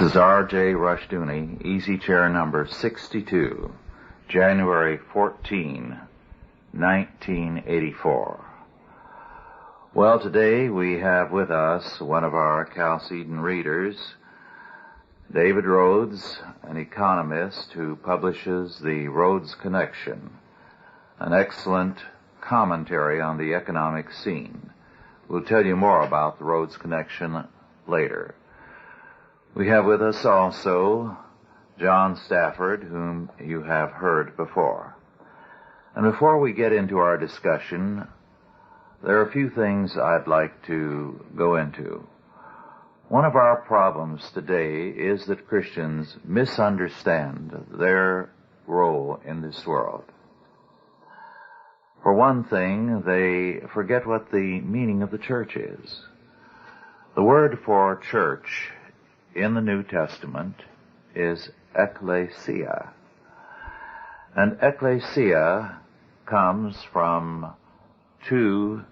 is R.J. Rushdoony, easy chair number 62, January 14, 1984. Well, today we have with us one of our Chalcedon readers, David Rhodes, an economist who publishes the Rhodes Connection, an excellent commentary on the economic scene. We'll tell you more about the Rhodes Connection later. We have with us also John Stafford, whom you have heard before. And before we get into our discussion, there are a few things I'd like to go into. One of our problems today is that Christians misunderstand their role in this world. For one thing, they forget what the meaning of the church is. The word for church in the New Testament is ecclesia. And ecclesia comes from two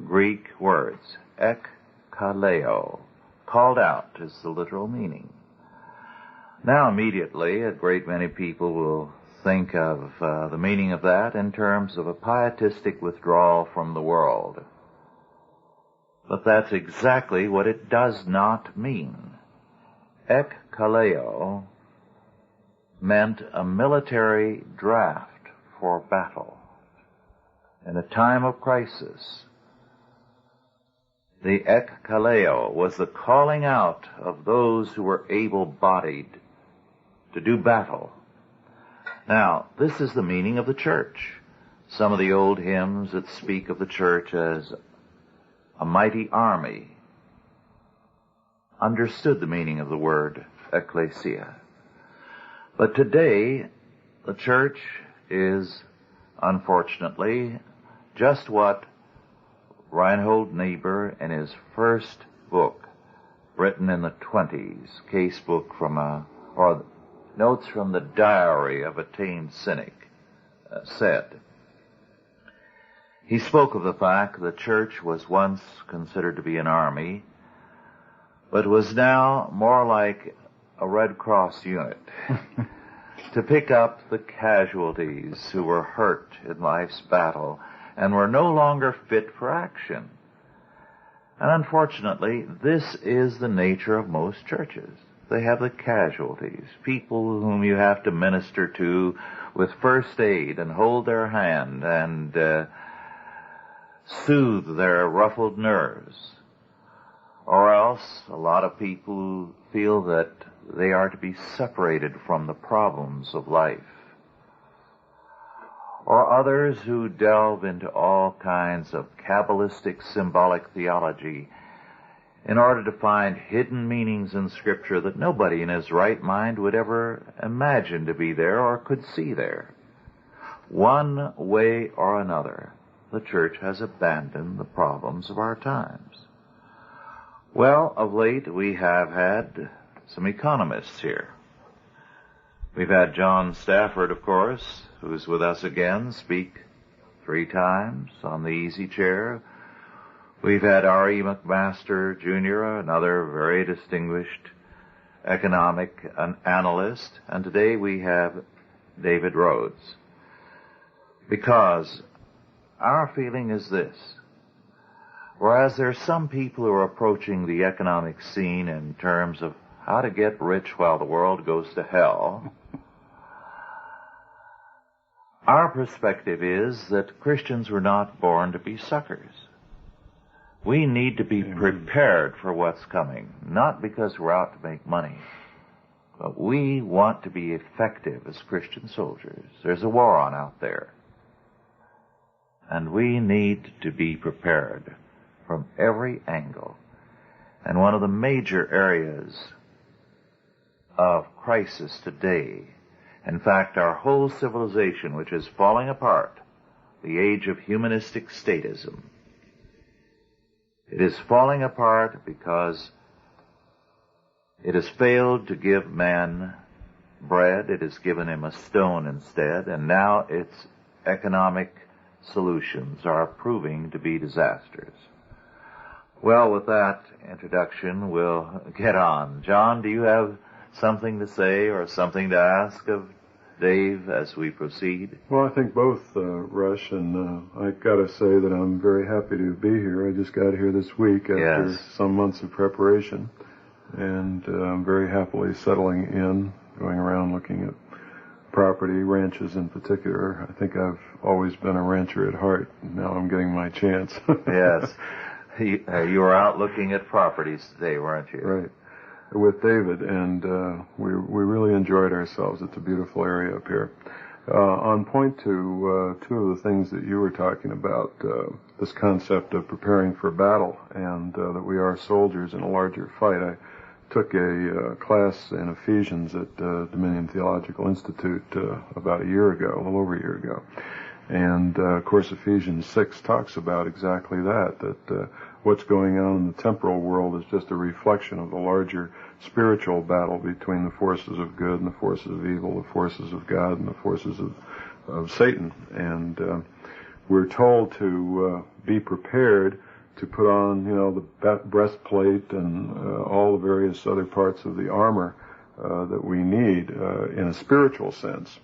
Greek words, ekkaleo. Called out is the literal meaning. Now immediately a great many people will think of the meaning of that in terms of a pietistic withdrawal from the world. But that's exactly what it does not mean. Ekkaleo meant a military draft for battle. In a time of crisis, the ekkaleo was the calling out of those who were able-bodied to do battle. Now, this is the meaning of the church. Some of the old hymns that speak of the church as a mighty army understood the meaning of the word ecclesia. But today, the church is, unfortunately, just what Reinhold Niebuhr, in his first book, written in the 20s, case book or notes from the diary of a tamed cynic, said. He spoke of the fact the church was once considered to be an army, but was now more like a Red Cross unit to pick up the casualties who were hurt in life's battle and were no longer fit for action. And unfortunately, this is the nature of most churches. They have the casualties, people whom you have to minister to with first aid and hold their hand and soothe their ruffled nerves. Or else, a lot of people who feel that they are to be separated from the problems of life. Or others who delve into all kinds of Kabbalistic symbolic theology in order to find hidden meanings in Scripture that nobody in his right mind would ever imagine to be there or could see there. One way or another, the church has abandoned the problems of our times. Well, of late we have had some economists here. We've had John Stafford, of course, who's with us again, speak 3 times on the easy chair. We've had R.E. McMaster, Jr., another very distinguished economic analyst, and today we have David Rhodes. Because our feeling is this. Whereas there are some people who are approaching the economic scene in terms of how to get rich while the world goes to hell, our perspective is that Christians were not born to be suckers. We need to be prepared for what's coming, not because we're out to make money, but we want to be effective as Christian soldiers. There's a war on out there, and we need to be prepared from every angle. And one of the major areas of crisis today, in fact, our whole civilization, which is falling apart, the age of humanistic statism, it is falling apart because it has failed to give man bread. It has given him a stone instead, and now its economic solutions are proving to be disasters. Well, with that introduction, we'll get on. John, do you have something to say or something to ask of Dave as we proceed? Well, I think both, Rush, and I got to say that I'm very happy to be here. I just got here this week after some months of preparation, and I'm very happily settling in, going around looking at property, ranches in particular. I think I've always been a rancher at heart, and now I'm getting my chance. Yes. You were out looking at properties today, weren't you? Right. With David, and we really enjoyed ourselves. It's a beautiful area up here. On point to two of the things that you were talking about, this concept of preparing for battle, and that we are soldiers in a larger fight. I took a class in Ephesians at Dominion Theological Institute about a little over a year ago. And, of course, Ephesians 6 talks about exactly that what's going on in the temporal world is just a reflection of the larger spiritual battle between the forces of good and the forces of evil, the forces of God and the forces of Satan. And we're told to be prepared to put on, the breastplate and all the various other parts of the armor that we need in a spiritual sense.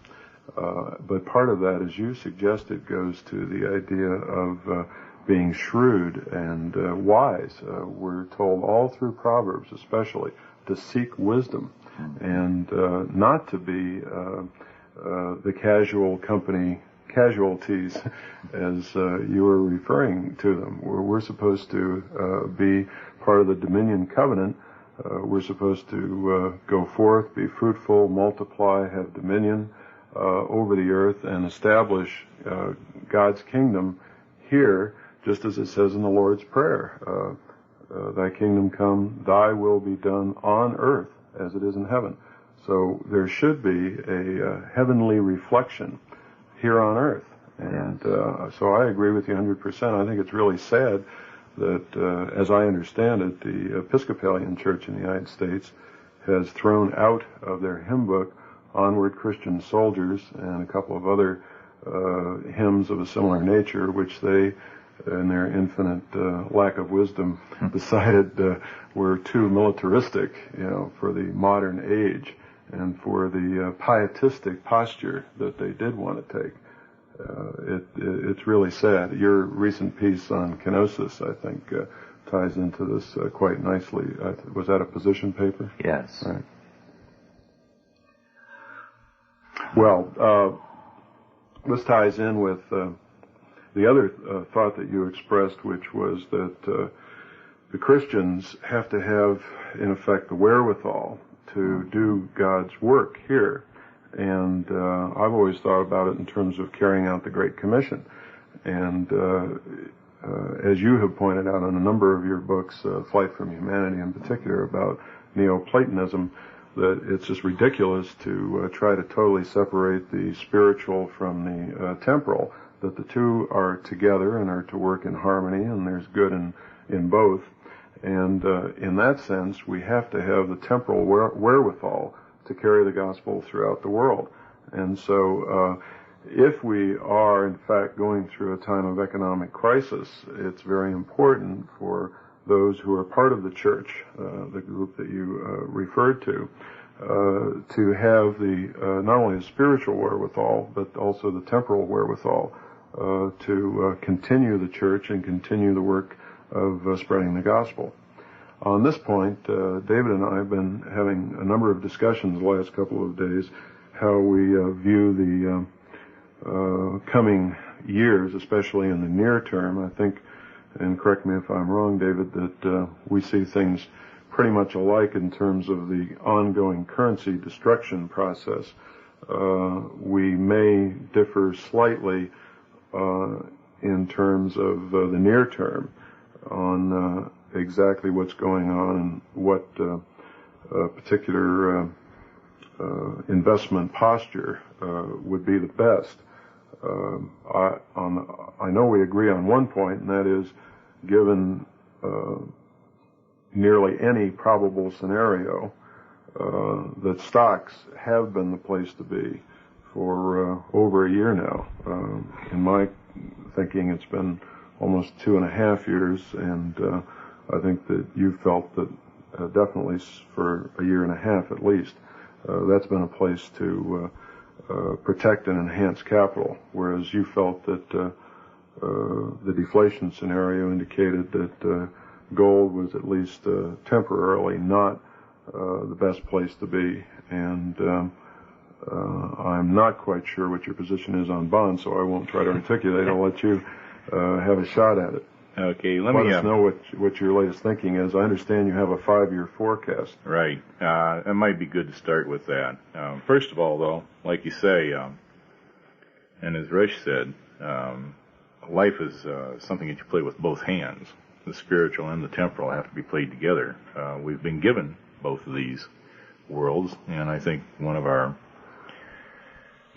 But part of that, as you suggested, goes to the idea of being shrewd and wise. We're told all through Proverbs especially to seek wisdom and not to be the casual company casualties as you were referring to them. We're supposed to be part of the Dominion Covenant. We're supposed to go forth, be fruitful, multiply, have dominion over the earth, and establish God's kingdom here, just as it says in the Lord's Prayer. Thy kingdom come, thy will be done on earth as it is in heaven. So there should be a heavenly reflection here on earth. And so I agree with you 100%. I think it's really sad that, as I understand it, the Episcopalian Church in the United States has thrown out of their hymn book Onward Christian Soldiers and a couple of other hymns of a similar nature, which they, in their infinite lack of wisdom, decided were too militaristic, for the modern age and for the pietistic posture that they did want to take. It's really sad. Your recent piece on kenosis, I think, ties into this quite nicely. Was that a position paper? Yes. Right. Well, this ties in with the other thought that you expressed, which was that the Christians have to have, in effect, the wherewithal to do God's work here. And I've always thought about it in terms of carrying out the Great Commission. And as you have pointed out in a number of your books, Flight from Humanity in particular, about Neoplatonism, that it's just ridiculous to try to totally separate the spiritual from the temporal, that the two are together and are to work in harmony, and there's good in both. And in that sense, we have to have the temporal wherewithal to carry the gospel throughout the world. And so if we are, in fact, going through a time of economic crisis, it's very important for those who are part of the church, the group that you referred to have the not only the spiritual wherewithal, but also the temporal wherewithal to continue the church and continue the work of spreading the gospel. On this point, David and I have been having a number of discussions the last couple of days how we view the coming years, especially in the near term. I think, and correct me if I'm wrong, David, that we see things pretty much alike in terms of the ongoing currency destruction process. We may differ slightly in terms of the near term on exactly what's going on and what particular investment posture would be the best. I know we agree on one point, and that is, given nearly any probable scenario, that stocks have been the place to be for over a year now. In my thinking, it's been almost 2.5 years, and I think that you felt that definitely for a year and a half at least. That's been a place to protect and enhance capital, whereas you felt that the deflation scenario indicated that gold was at least temporarily not the best place to be. And I'm not quite sure what your position is on bonds, so I won't try to articulate. I'll let you have a shot at it. Okay, let us know what your latest thinking is. I understand you have a 5-year forecast. Right. It might be good to start with that. First of all, though, like you say, and as Resh said, life is something that you play with both hands. The spiritual and the temporal have to be played together. We've been given both of these worlds, and I think one of our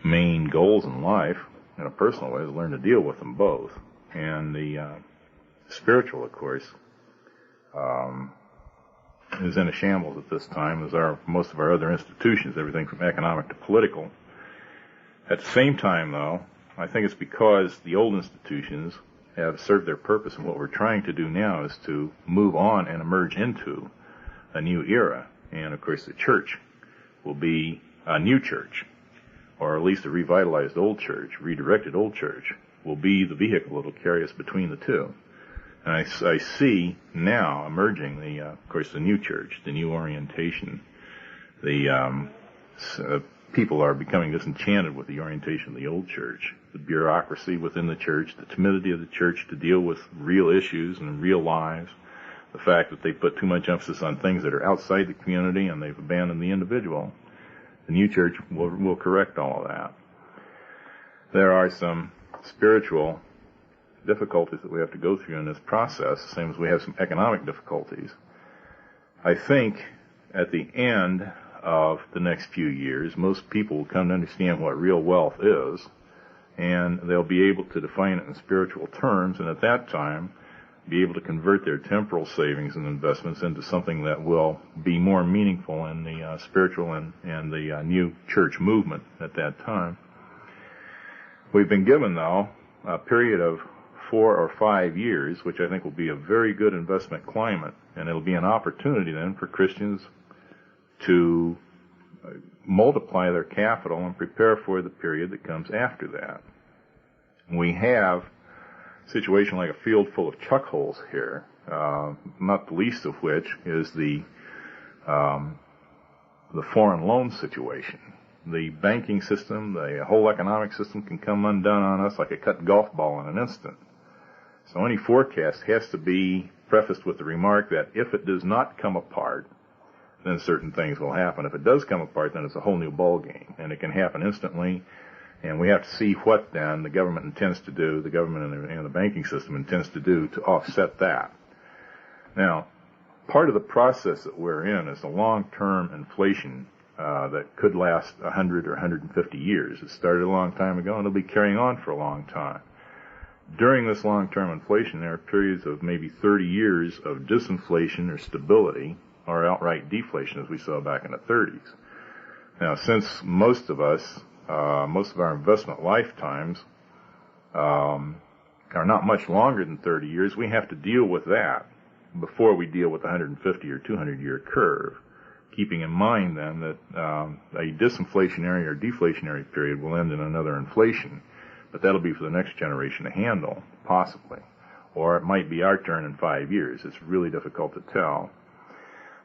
main goals in life, in a personal way, is to learn to deal with them both. And the spiritual, of course, is in a shambles at this time, as are most of our other institutions, everything from economic to political. At the same time, though, I think it's because the old institutions have served their purpose, and what we're trying to do now is to move on and emerge into a new era. And, of course, the church will be a new church, or at least a revitalized old church, redirected old church, will be the vehicle that will carry us between the two. And I see now emerging of course, the new church, the new orientation. The people are becoming disenchanted with the orientation of the old church, the bureaucracy within the church, the timidity of the church to deal with real issues and real lives, the fact that they put too much emphasis on things that are outside the community and they've abandoned the individual. The new church will correct all of that. There are some spiritual difficulties that we have to go through in this process, the same as we have some economic difficulties. I think at the end of the next few years, most people will come to understand what real wealth is, and they'll be able to define it in spiritual terms, and at that time be able to convert their temporal savings and investments into something that will be more meaningful in the spiritual and the new church movement at that time. We've been given, though, a period of 4 or 5 years, which I think will be a very good investment climate, and it'll be an opportunity then for Christians to multiply their capital and prepare for the period that comes after that. We have a situation like a field full of chuck holes here, not the least of which is the foreign loan situation. The banking system, the whole economic system can come undone on us like a cut golf ball in an instant. So any forecast has to be prefaced with the remark that if it does not come apart, then certain things will happen. If it does come apart, then it's a whole new ball game, and it can happen instantly. And we have to see what then the government intends to do, the government and the banking system intends to do to offset that. Now, part of the process that we're in is a long-term inflation that could last 100 or 150 years. It started a long time ago, and it'll be carrying on for a long time. During this long-term inflation, there are periods of maybe 30 years of disinflation or stability, or outright deflation, as we saw back in the 30s. Now, since most of us, most of our investment lifetimes are not much longer than 30 years, we have to deal with that before we deal with the 150 or 200-year curve, keeping in mind then that a disinflationary or deflationary period will end in another inflation, but that'll be for the next generation to handle, possibly. Or it might be our turn in 5 years. It's really difficult to tell.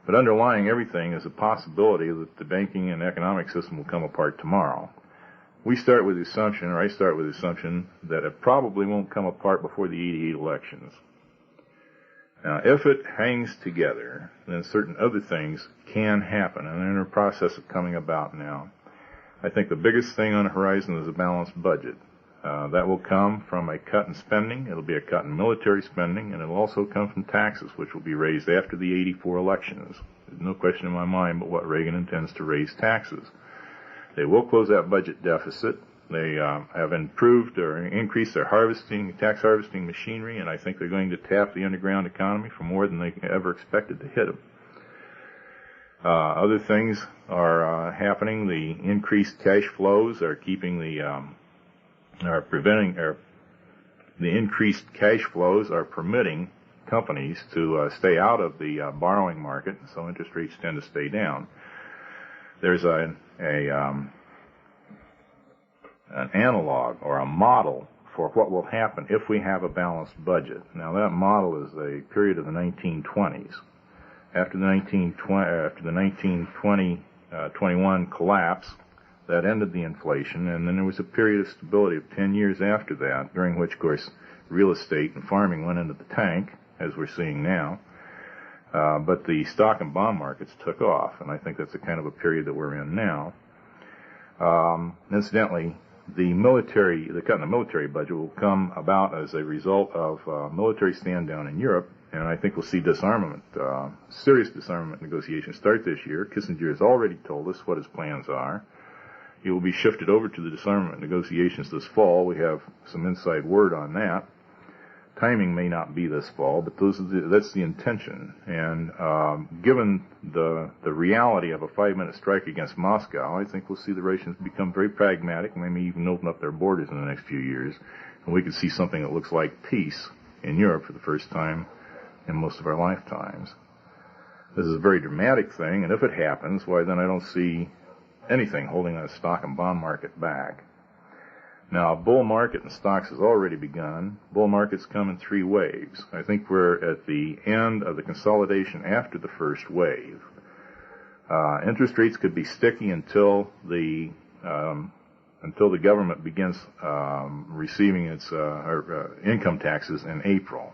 But underlying everything is a possibility that the banking and economic system will come apart tomorrow. We start with the assumption, or I start with the assumption, that it probably won't come apart before the 88 elections. Now, if it hangs together, then certain other things can happen, and they're in a process of coming about now. I think the biggest thing on the horizon is a balanced budget. That will come from a cut in spending. It'll be a cut in military spending, and it'll also come from taxes, which will be raised after the 84 elections. There's no question in my mind but what Reagan intends to raise taxes. They will close that budget deficit. They have improved or increased their tax harvesting machinery, and I think they're going to tap the underground economy for more than they ever expected to hit them. Other things are happening. The increased cash flows are keeping the increased cash flows are permitting companies to stay out of the borrowing market, so interest rates tend to stay down. There's an analog or a model for what will happen if we have a balanced budget. Now, that model is a period of the 1920s. After the 1920-21 collapse, that ended the inflation, and then there was a period of stability of 10 years after that, during which, of course, real estate and farming went into the tank, as we're seeing now. But the stock and bond markets took off, and I think that's the kind of a period that we're in now. Incidentally, the cut in the military budget will come about as a result of military stand down in Europe, and I think we'll see disarmament, serious disarmament negotiations start this year. Kissinger has already told us what his plans are. He will be shifted over to the disarmament negotiations this fall. We have some inside word on that. Timing may not be this fall, but that's the intention. And given the reality of a 5-minute strike against Moscow, I think we'll see the Russians become very pragmatic, and they may even open up their borders in the next few years. And we could see something that looks like peace in Europe for the first time in most of our lifetimes. This is a very dramatic thing, and if it happens, why then I don't see anything holding the stock and bond market back. Now, a bull market in stocks has already begun. Bull markets come in 3 waves. I think we're at the end of the consolidation after the first wave. Interest rates could be sticky until the government begins receiving its income taxes in April.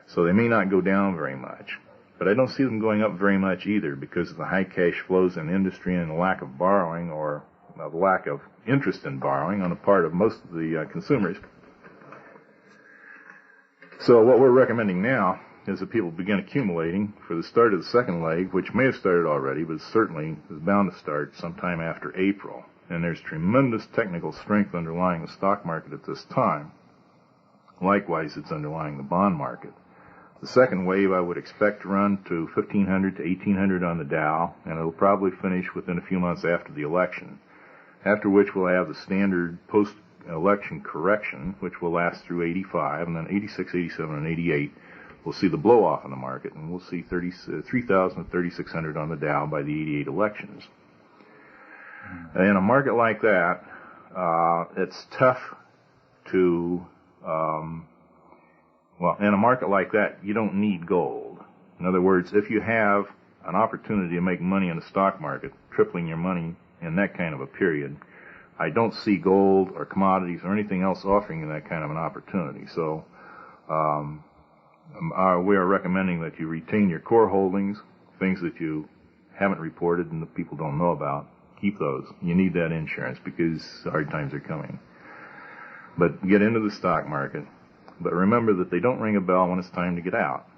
So they may not go down very much. But I don't see them going up very much either because of the high cash flows in industry and the lack of borrowing, or the lack of interest in borrowing on the part of most of the consumers. So what we're recommending now is that people begin accumulating for the start of the second leg, which may have started already, but certainly is bound to start sometime after April. And there's tremendous technical strength underlying the stock market at this time. Likewise, it's underlying the bond market. The second wave I would expect to run to 1,500 to 1,800 on the Dow, and it'll probably finish within a few months after the election, after which we'll have the standard post-election correction, which will last through 85, and then 86, 87, and 88, we'll see the blow-off in the market, and we'll see 3,000 to 3,600 on the Dow by the 88 elections. In a market like that, it's tough to... in a market like that, you don't need gold. In other words, if you have an opportunity to make money in the stock market, tripling your money in that kind of a period, I don't see gold or commodities or anything else offering you that kind of an opportunity. So we are recommending that you retain your core holdings, things that you haven't reported and that people don't know about. Keep those. You need that insurance because hard times are coming. But get into the stock market. But remember that they don't ring a bell when it's time to get out.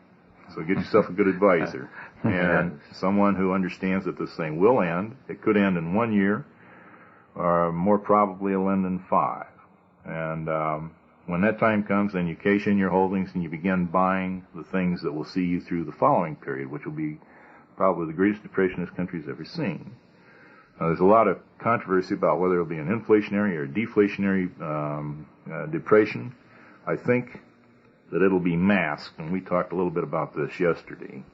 So get yourself a good advisor and someone who understands that this thing will end. It could end in 1 year, or more probably it'll end in 5. And when that time comes, then you cash in your holdings and you begin buying the things that will see you through the following period, which will be probably the greatest depression this country's ever seen. Now, there's a lot of controversy about whether it'll be an inflationary or deflationary depression. I think that it'll be masked, and we talked a little bit about this yesterday.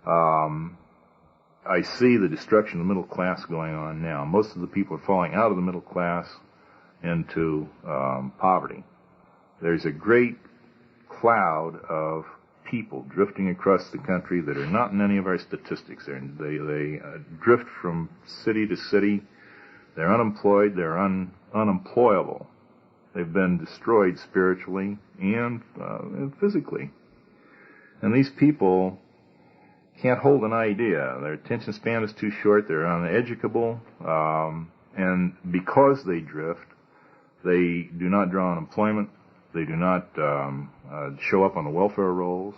I see the destruction of the middle class going on now. Most of the people are falling out of the middle class into poverty. There's a great cloud of people drifting across the country that are not in any of our statistics. They drift from city to city. They're unemployed. They're unemployable. They've been destroyed spiritually and physically. And these people can't hold an idea. Their attention span is too short. They're uneducable. And because they drift, they do not draw unemployment. They do not show up on the welfare rolls.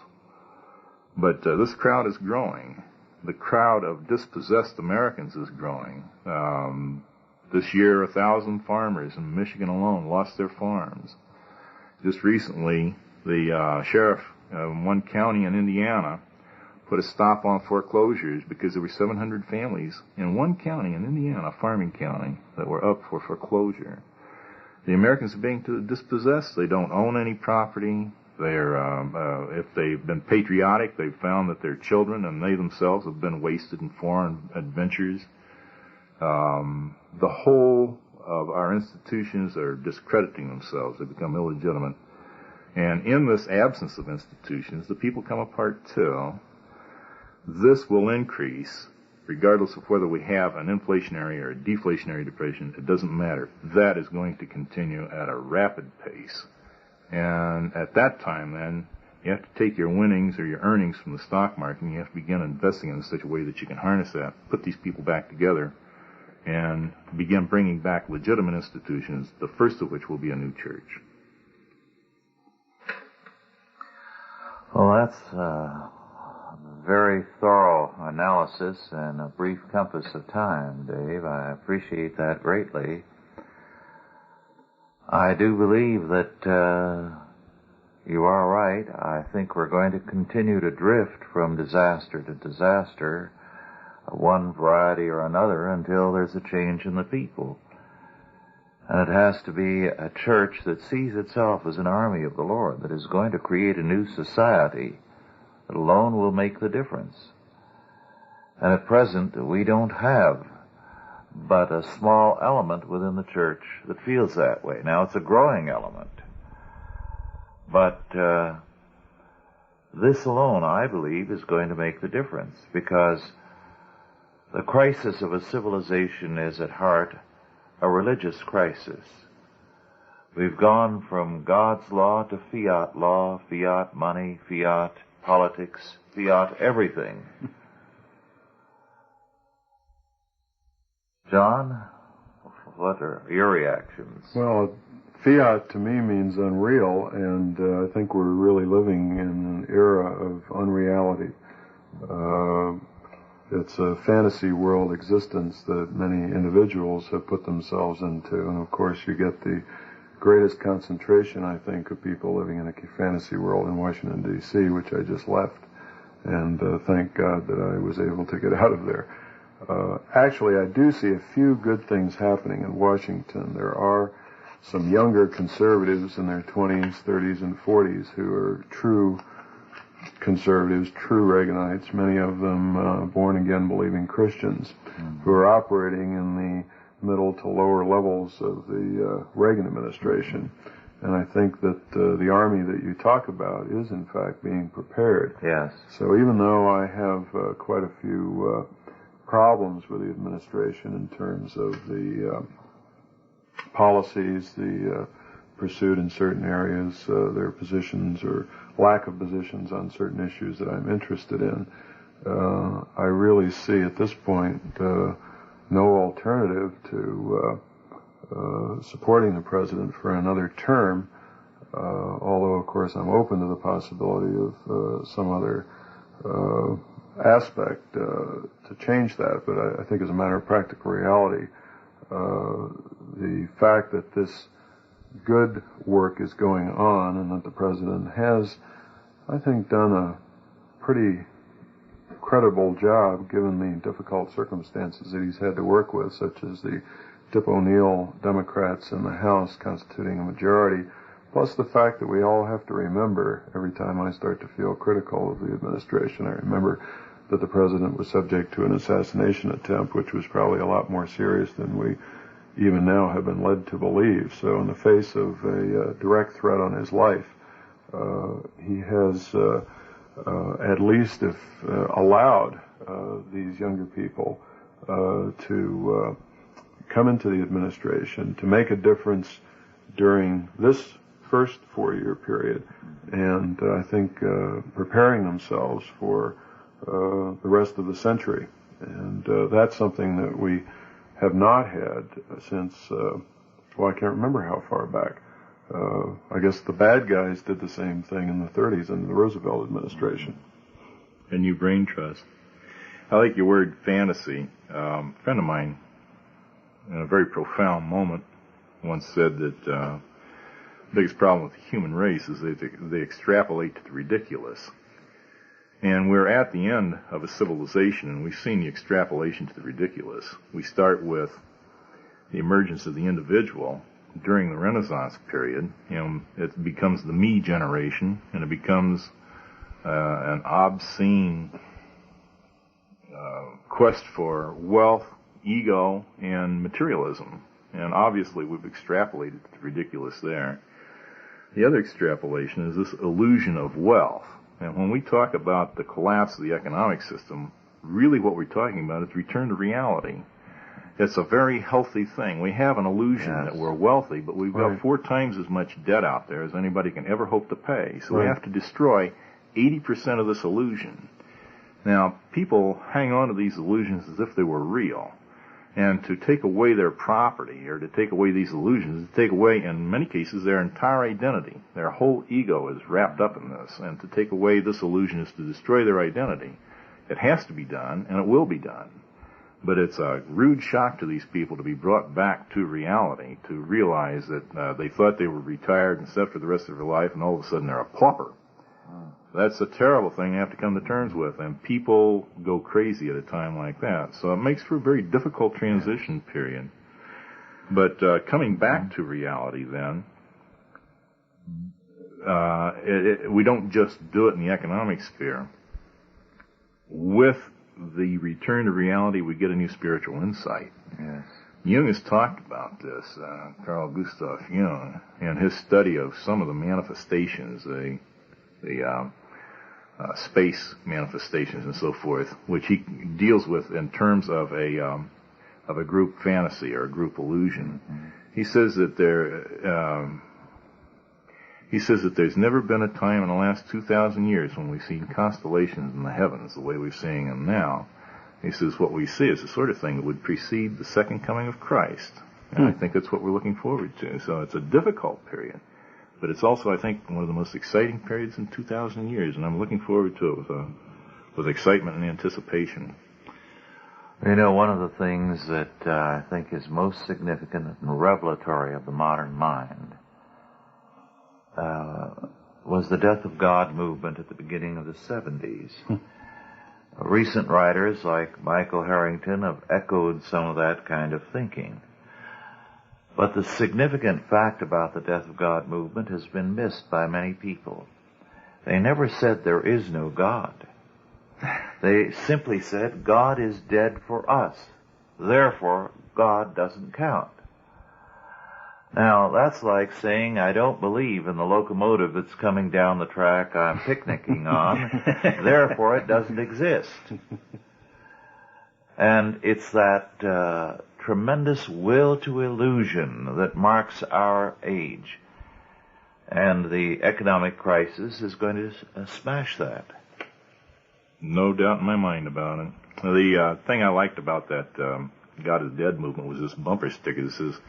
But this crowd is growing. The crowd of dispossessed Americans is growing. This year, 1,000 farmers in Michigan alone lost their farms. Just recently, the sheriff in one county in Indiana put a stop on foreclosures because there were 700 families in one county in Indiana, farming county, that were up for foreclosure. The Americans are being dispossessed. They don't own any property. If they've been patriotic, they've found that their children and they themselves have been wasted in foreign adventures. The whole of our institutions are discrediting themselves. They become illegitimate. And in this absence of institutions, the people come apart too. This will increase, regardless of whether we have an inflationary or a deflationary depression. It doesn't matter. That is going to continue at a rapid pace. And at that time, then, you have to take your winnings or your earnings from the stock market and you have to begin investing in such a way that you can harness that, put these people back together, and begin bringing back legitimate institutions, the first of which will be a new church. Well, that's a very thorough analysis and a brief compass of time, Dave. I appreciate that greatly. I do believe that you are right. I think we're going to continue to drift from disaster to disaster, one variety or another, until there's a change in the people. And it has to be a church that sees itself as an army of the Lord, that is going to create a new society that alone will make the difference. And at present, we don't have but a small element within the church that feels that way. Now, it's a growing element. But this alone, I believe, is going to make the difference, because the crisis of a civilization is at heart a religious crisis. We've gone from God's law to fiat law, fiat money, fiat politics, fiat everything. John, what are your reactions? Well, fiat to me means unreal, and I think we're really living in an era of unreality. It's a fantasy world existence that many individuals have put themselves into, and of course you get the greatest concentration, I think, of people living in a fantasy world in Washington, D.C., which I just left, and thank God that I was able to get out of there. Actually, I do see a few good things happening in Washington. There are some younger conservatives in their 20s, 30s, and 40s who are true conservatives, true Reaganites, many of them born-again believing Christians, who are operating in the middle to lower levels of the Reagan administration. And I think that the army that you talk about is, in fact, being prepared. Yes. So even though I have quite a few problems with the administration in terms of the policies, the pursuit in certain areas, their positions or lack of positions on certain issues that I'm interested in, I really see at this point no alternative to supporting the president for another term, although, of course, I'm open to the possibility of some other aspect to change that. But I think as a matter of practical reality, the fact that this good work is going on and that the president has, I think, done a pretty credible job given the difficult circumstances that he's had to work with, such as the Tip O'Neill Democrats in the House constituting a majority, plus the fact that we all have to remember, every time I start to feel critical of the administration, I remember that the president was subject to an assassination attempt, which was probably a lot more serious than we even now have been led to believe. So in the face of a direct threat on his life, he has at least allowed these younger people to come into the administration, to make a difference during this first 4-year period, and I think preparing themselves for the rest of the century. And that's something that we have not had since, well, I can't remember how far back. I guess the bad guys did the same thing in the 30s in the Roosevelt administration. A new brain trust. I like your word fantasy. A friend of mine, in a very profound moment, once said that the biggest problem with the human race is they extrapolate to the ridiculous. And we're at the end of a civilization, and we've seen the extrapolation to the ridiculous. We start with the emergence of the individual, during the Renaissance period, it becomes the me generation, and it becomes an obscene quest for wealth, ego, and materialism. And obviously we've extrapolated to the ridiculous there. The other extrapolation is this illusion of wealth. And when we talk about the collapse of the economic system, really what we're talking about is return to reality. It's a very healthy thing. We have an illusion that we're wealthy, but we've got 4 times as much debt out there as anybody can ever hope to pay. So we have to destroy 80% of this illusion. Now, people hang on to these illusions as if they were real. And to take away their property, or to take away these illusions, is to take away, in many cases, their entire identity. Their whole ego is wrapped up in this. And to take away this illusion is to destroy their identity. It has to be done, and it will be done. But it's a rude shock to these people to be brought back to reality, to realize that they thought they were retired and set for the rest of their life, and all of a sudden they're a pauper. That's a terrible thing to have to come to terms with, and people go crazy at a time like that. So it makes for a very difficult transition period. But coming back to reality then, we don't just do it in the economic sphere. With the return to reality, we get a new spiritual insight. Yes. Jung has talked about this, Carl Gustav Jung, in his study of some of the manifestations, the space manifestations and so forth, which he deals with in terms of a group fantasy or a group illusion. Mm-hmm. He says that there's never been a time in the last 2,000 years when we've seen constellations in the heavens the way we're seeing them now. He says what we see is the sort of thing that would precede the second coming of Christ. And I think that's what we're looking forward to. So it's a difficult period. But it's also, I think, one of the most exciting periods in 2,000 years, and I'm looking forward to it with excitement and anticipation. One of the things that I think is most significant and revelatory of the modern mind was the death of God movement at the beginning of the 70s. Recent writers like Michael Harrington have echoed some of that kind of thinking. But the significant fact about the death of God movement has been missed by many people. They never said there is no God. They simply said God is dead for us. Therefore, God doesn't count. Now, that's like saying I don't believe in the locomotive that's coming down the track I'm picnicking on. Therefore, it doesn't exist. And it's that tremendous will to illusion that marks our age. And the economic crisis is going to smash that. No doubt in my mind about it. The thing I liked about that God is Dead movement was this bumper sticker that says,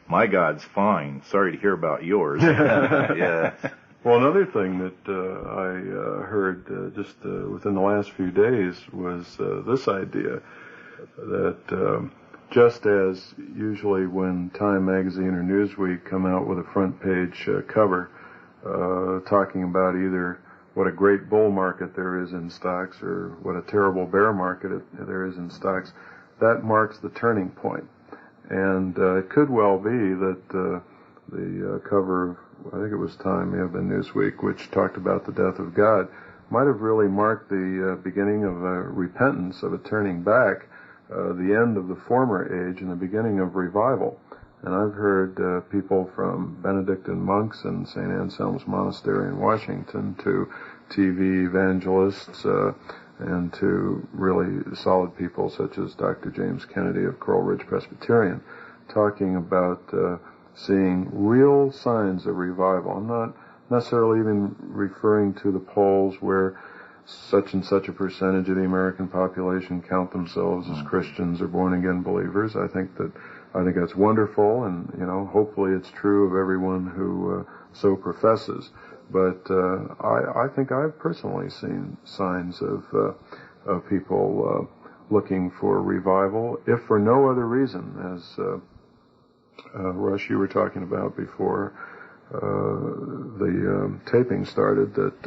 "My God's fine. Sorry to hear about yours." Yes. Well, another thing that I heard just within the last few days was this idea that just as usually when Time Magazine or Newsweek come out with a front page cover talking about either what a great bull market there is in stocks or what a terrible bear market there is in stocks, that marks the turning point. And it could well be that the cover of, I think it was Time, may have been Newsweek, which talked about the death of God, might have really marked the beginning of a repentance, of a turning back, the end of the former age and the beginning of revival. And I've heard people from Benedictine monks in St. Anselm's Monastery in Washington to TV evangelists and to really solid people such as Dr. James Kennedy of Coral Ridge Presbyterian talking about seeing real signs of revival. I'm not necessarily even referring to the polls where such and such a percentage of the American population count themselves as Christians or born-again believers. I think that's wonderful, and hopefully it's true of everyone who so professes. But I think I've personally seen signs of people looking for revival, if for no other reason, as Rush, you were talking about before the taping started, that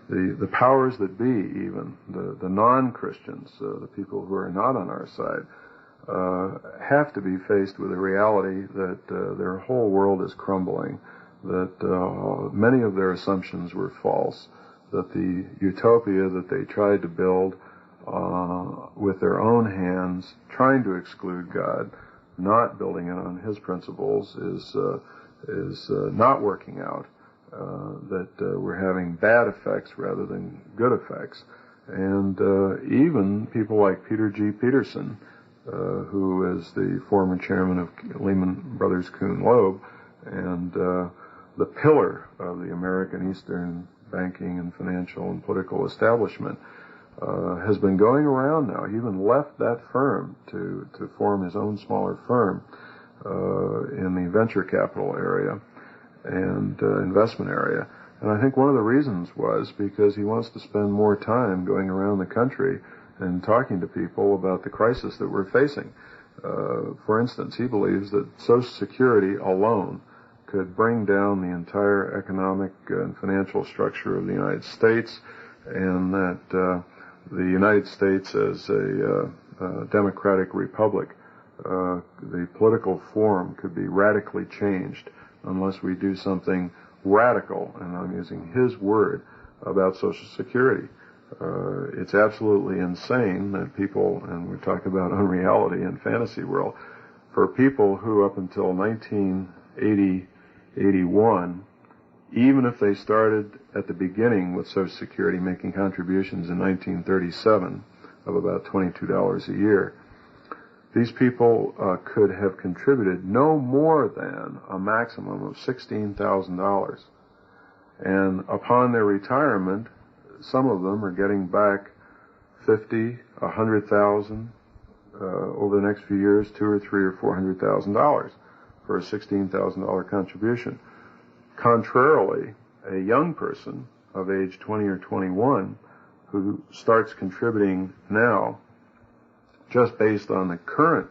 the powers that be, even the non-Christians, the people who are not on our side, have to be faced with the reality that their whole world is crumbling, that many of their assumptions were false, that the utopia that they tried to build with their own hands, trying to exclude God, not building it on His principles, is not working out. That we're having bad effects rather than good effects. And even people like Peter G. Peterson, who is the former chairman of Lehman Brothers Kuhn Loeb, and the pillar of the American Eastern banking and financial and political establishment, has been going around now. He even left that firm to form his own smaller firm in the venture capital area and investment area. And I think one of the reasons was because he wants to spend more time going around the country and talking to people about the crisis that we're facing. For instance, he believes that Social Security alone could bring down the entire economic and financial structure of the United States, and that the United States as a democratic republic, the political form could be radically changed unless we do something radical, and I'm using his word, about Social Security. It's absolutely insane that people, and we talk about unreality and fantasy world, for people who up until 1980, 81, even if they started at the beginning with Social Security making contributions in 1937 of about $22 a year, these people could have contributed no more than a maximum of $16,000. And upon their retirement, some of them are getting back $50,000, $100,000 over the next few years, $200,000 or $300,000 or $400,000 for a $16,000 contribution. Contrarily, a young person of age 20 or 21 who starts contributing now, just based on the current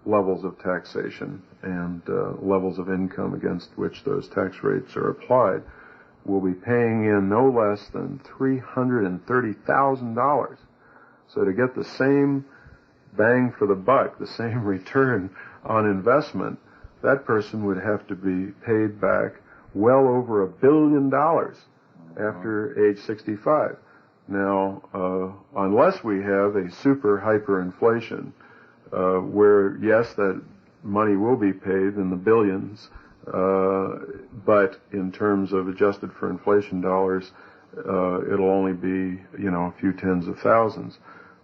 levels of taxation and levels of income against which those tax rates are applied, will be paying in no less than $330,000. So to get the same bang for the buck, the same return on investment, that person would have to be paid back well over $1 billion after age 65. Now, unless we have a super hyperinflation, where yes, that money will be paid in the billions, but in terms of adjusted for inflation dollars, it'll only be, a few tens of thousands.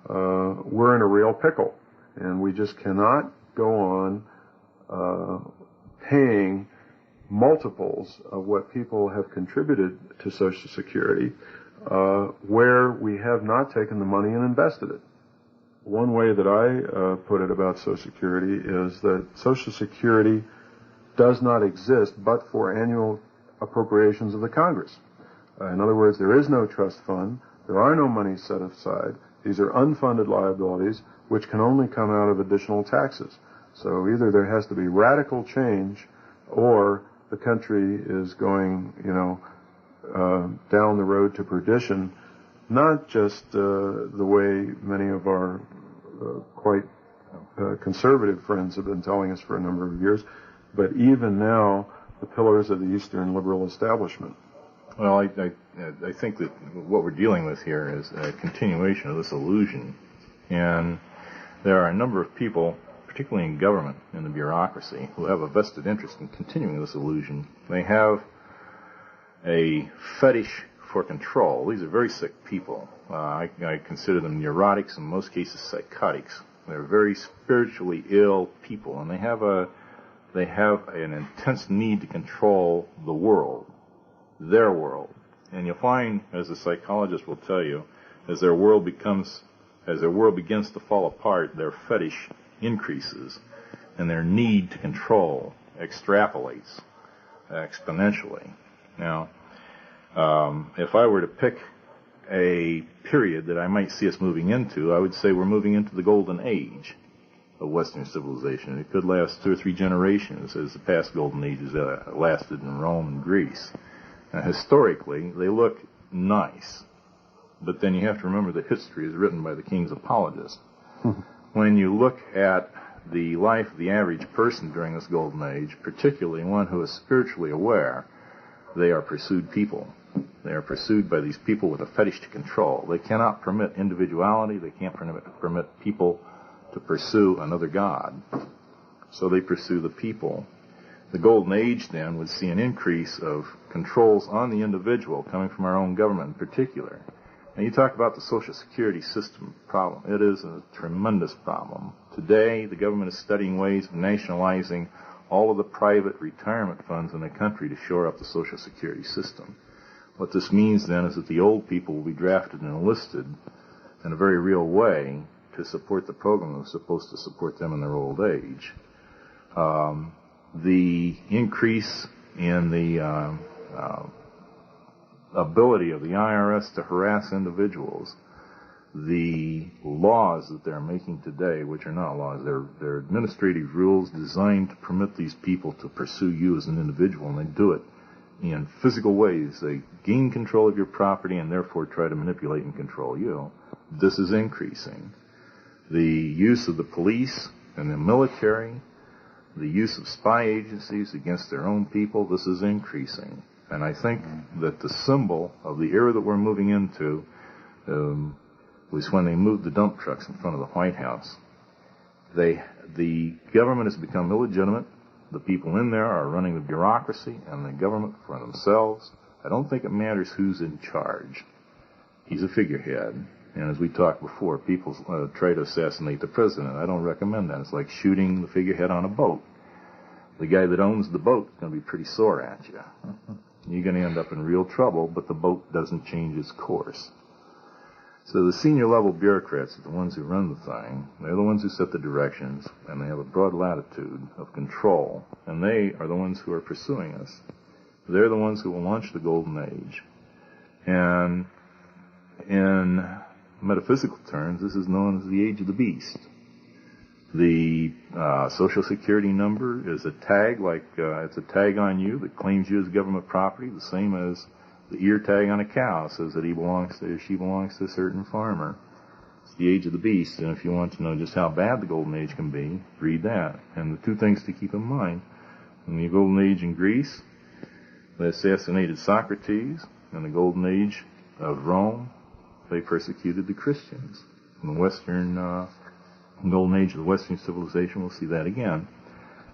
We're in a real pickle, and we just cannot go on paying multiples of what people have contributed to Social Security, where we have not taken the money and invested it. One way that I put it about Social Security is that Social Security does not exist but for annual appropriations of the Congress. In other words, there is no trust fund, there are no monies set aside, these are unfunded liabilities which can only come out of additional taxes. So either there has to be radical change, or the country is going, down the road to perdition, not just the way many of our quite conservative friends have been telling us for a number of years, but even now the pillars of the Eastern liberal establishment. Well, I think that what we're dealing with here is a continuation of this illusion, and there are a number of people, particularly in government, in the bureaucracy, who have a vested interest in continuing this illusion. They have a fetish for control. These are very sick people. I consider them neurotics, in most cases psychotics. They're very spiritually ill people, and they have an intense need to control the world, their world. And you'll find, as a psychologist will tell you, as their world begins to fall apart, their fetish increases, and their need to control extrapolates exponentially. Now, if I were to pick a period that I might see us moving into, I would say we're moving into the golden age of Western civilization. It could last 2 or 3 generations, as the past golden ages lasted in Rome and Greece. Now, historically, they look nice, but then you have to remember that history is written by the king's apologists. When you look at the life of the average person during this golden age, particularly one who is spiritually aware, they are pursued people. They are pursued by these people with a fetish to control. They cannot permit individuality. They can't permit people to pursue another god. So they pursue the people. The golden age then would see an increase of controls on the individual coming from our own government in particular. And you talk about the Social Security system problem. It is a tremendous problem. Today, the government is studying ways of nationalizing all of the private retirement funds in the country to shore up the Social Security system. What this means then is that the old people will be drafted and enlisted in a very real way to support the program that was supposed to support them in their old age. The increase in the ability of the IRS to harass individuals, the laws that they're making today, which are not laws, they're administrative rules designed to permit these people to pursue you as an individual, and they do it in physical ways. They gain control of your property and therefore try to manipulate and control you. This is increasing. The use of the police and the military, the use of spy agencies against their own people, this is increasing. And I think that the symbol of the era that we're moving into was when they moved the dump trucks in front of the White House. The government has become illegitimate. The people in there are running the bureaucracy and the government for themselves. I don't think it matters who's in charge. He's a figurehead. And as we talked before, people try to assassinate the president. I don't recommend that. It's like shooting the figurehead on a boat. The guy that owns the boat is going to be pretty sore at you. You're going to end up in real trouble, but the boat doesn't change its course. So the senior level bureaucrats are the ones who run the thing. They're the ones who set the directions, and they have a broad latitude of control, and they are the ones who are pursuing us. They're the ones who will launch the golden age. And in metaphysical terms, this is known as the age of the beast. The Social Security number is a tag, it's a tag on you that claims you as government property, the same as the ear tag on a cow says that he belongs to, or she belongs to a certain farmer. It's the age of the beast, and if you want to know just how bad the golden age can be, read that. And the two things to keep in mind: in the golden age in Greece, they assassinated Socrates. In the golden age of Rome, they persecuted the Christians. In the Western golden age of the Western civilization, we'll see that again.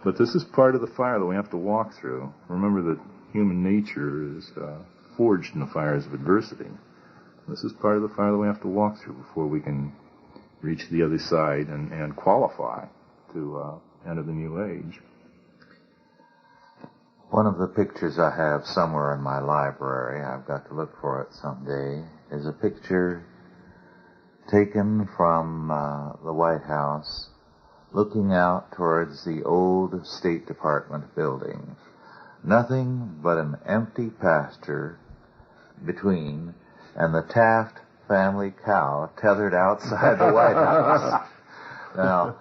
But this is part of the fire that we have to walk through. Remember that human nature is forged in the fires of adversity. This is part of the fire that we have to walk through before we can reach the other side and qualify to enter the new age. One of the pictures I have somewhere in my library, I've got to look for it someday, is a picture taken from the White House looking out towards the old State Department building. Nothing but an empty pasture between, and the Taft family cow tethered outside the White House. Now,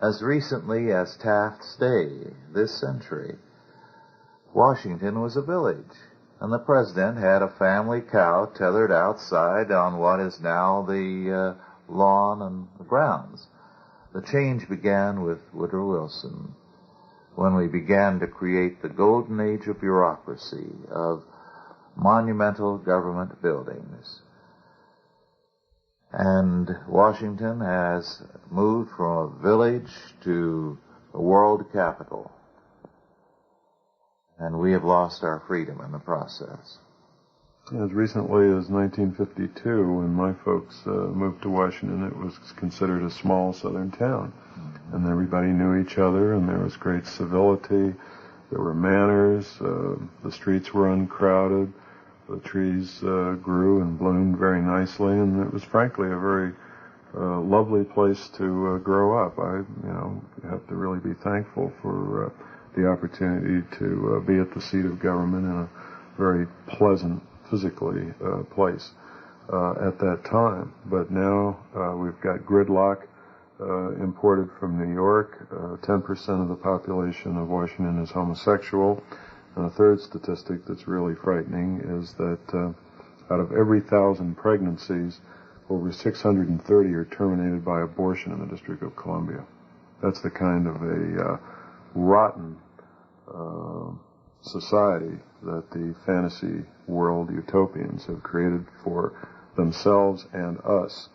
as recently as Taft's day, this century, Washington was a village, and the president had a family cow tethered outside on what is now the lawn and the grounds. The change began with Woodrow Wilson, when we began to create the golden age of bureaucracy, of monumental government buildings. And Washington has moved from a village to a world capital. And we have lost our freedom in the process. As recently as 1952, when my folks moved to Washington, it was considered a small southern town. And everybody knew each other, and there was great civility. There were manners. The streets were uncrowded. The trees grew and bloomed very nicely, and it was frankly a very lovely place to grow up. You have to really be thankful for the opportunity to be at the seat of government in a very pleasant, physically place at that time. But now we've got gridlock imported from New York. 10% of the population of Washington is homosexual. And a third statistic that's really frightening is that out of every 1,000 pregnancies, over 630 are terminated by abortion in the District of Columbia. That's the kind of a rotten society that the fantasy world utopians have created for themselves and us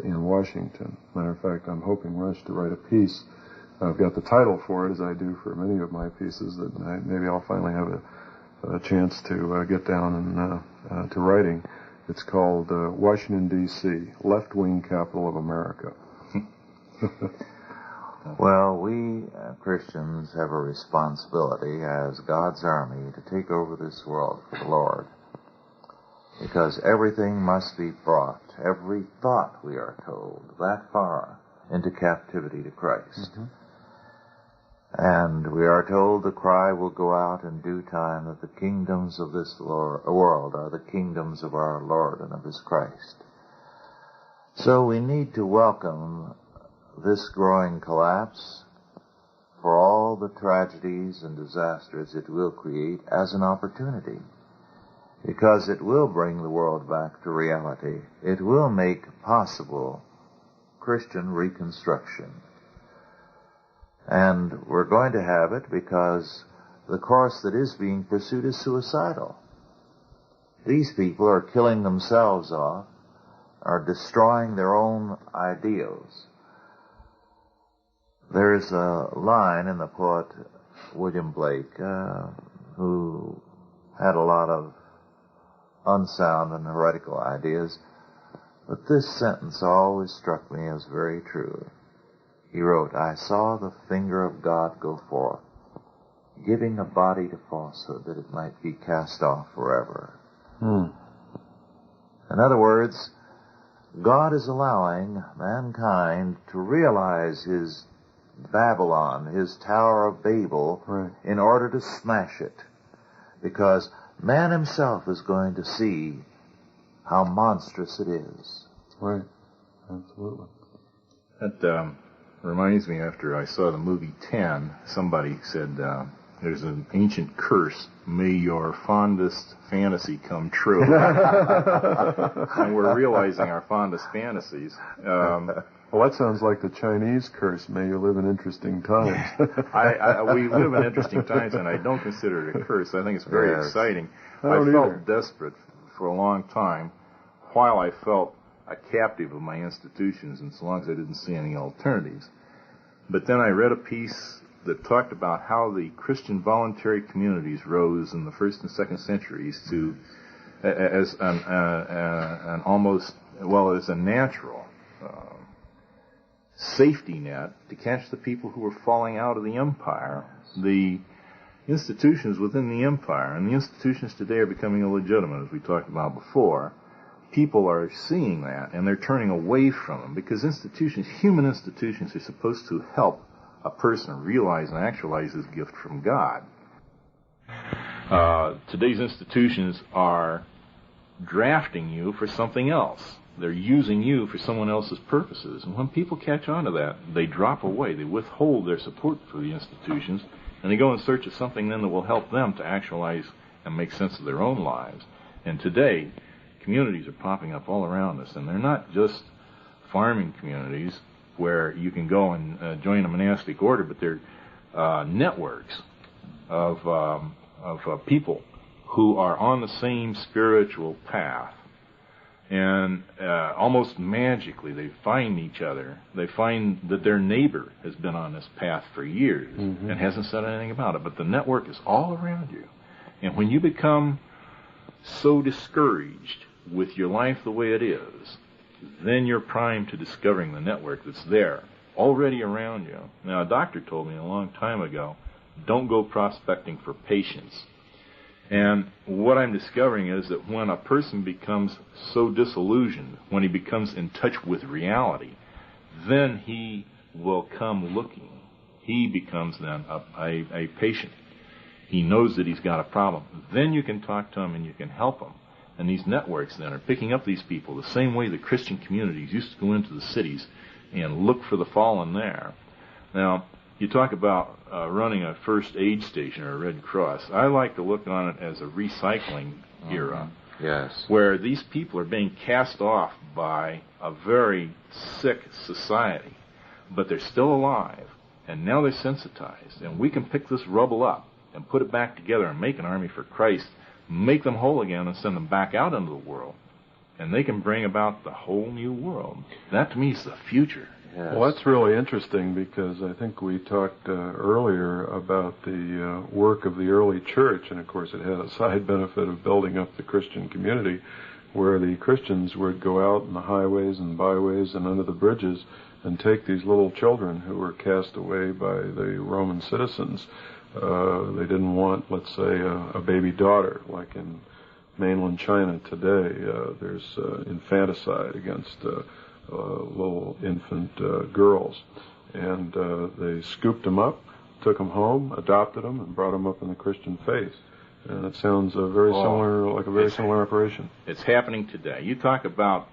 in Washington. Matter of fact, I'm hoping, Rush, to write a piece. I've got the title for it, as I do for many of my pieces, that maybe I'll finally have a chance to get down and to writing. It's called Washington, D.C., Left-Wing Capital of America. Well, we Christians have a responsibility as God's army to take over this world for the Lord. Because everything must be brought, every thought, we are told, that far into captivity to Christ. Mm-hmm. And we are told the cry will go out in due time that the kingdoms of this world are the kingdoms of our Lord and of His Christ. So we need to welcome this growing collapse, for all the tragedies and disasters it will create, as an opportunity, because it will bring the world back to reality. It will make possible Christian reconstruction. And we're going to have it because the course that is being pursued is suicidal. These people are killing themselves off, are destroying their own ideals. There's a line in the poet William Blake, who had a lot of unsound and heretical ideas, but this sentence always struck me as very true. He wrote, "I saw the finger of God go forth, giving a body to falsehood that it might be cast off forever." In other words, God is allowing mankind to realize his Babylon, his Tower of Babel, right, in order to smash it. Because man himself is going to see how monstrous it is. Right. Absolutely. That reminds me, after I saw the movie 10, somebody said, there's an ancient curse, may your fondest fantasy come true. And we're realizing our fondest fantasies. Well, that sounds like the Chinese curse, may you live in interesting times. We live in interesting times, and I don't consider it a curse. I think it's very exciting. I felt desperate for a long time, while I felt a captive of my institutions, and so long as I didn't see any alternatives. But then I read a piece that talked about how the Christian voluntary communities rose in the 1st and 2nd centuries to as an almost, well, as a natural safety net to catch the people who were falling out of the empire. The institutions within the empire, and the institutions today are becoming illegitimate, as we talked about before. People are seeing that, and they're turning away from them, because institutions, human institutions, are supposed to help a person realize and actualize his gift from God. Today's institutions are drafting you for something else. They're using you for someone else's purposes. And when people catch on to that, they drop away. They withhold their support for the institutions, and they go in search of something then that will help them to actualize and make sense of their own lives. And today, communities are popping up all around us, and they're not just farming communities where you can go and join a monastic order, but they're networks of people who are on the same spiritual path. And almost magically, they find each other. They find that their neighbor has been on this path for years and hasn't said anything about it. But the network is all around you. And when you become so discouraged with your life the way it is, then you're primed to discovering the network that's there, already around you. Now, a doctor told me a long time ago, don't go prospecting for patients. And what I'm discovering is that when a person becomes so disillusioned, when he becomes in touch with reality, then he will come looking. He becomes then a patient. He knows that he's got a problem. Then you can talk to him and you can help him. And these networks then are picking up these people the same way the Christian communities used to go into the cities and look for the fallen there. Now, you talk about running a first aid station or a Red Cross. I like to look on it as a recycling era. Yes. Where these people are being cast off by a very sick society. but they're still alive, and now they're sensitized, and we can pick this rubble up and put it back together and make an army for Christ, make them whole again, and send them back out into the world, and they can bring about the whole new world. That, to me, is the future. Yes. Well, that's really interesting, because I think we talked earlier about the work of the early church, and of course it had a side benefit of building up the Christian community, where the Christians would go out in the highways and byways and under the bridges and take these little children who were cast away by the Roman citizens. They didn't want, let's say, a baby daughter, like in mainland China today. There's infanticide against little infant girls. And they scooped them up, took them home, adopted them, and brought them up in the Christian faith. And it sounds very similar, like a very similar operation. It's happening today. You talk about,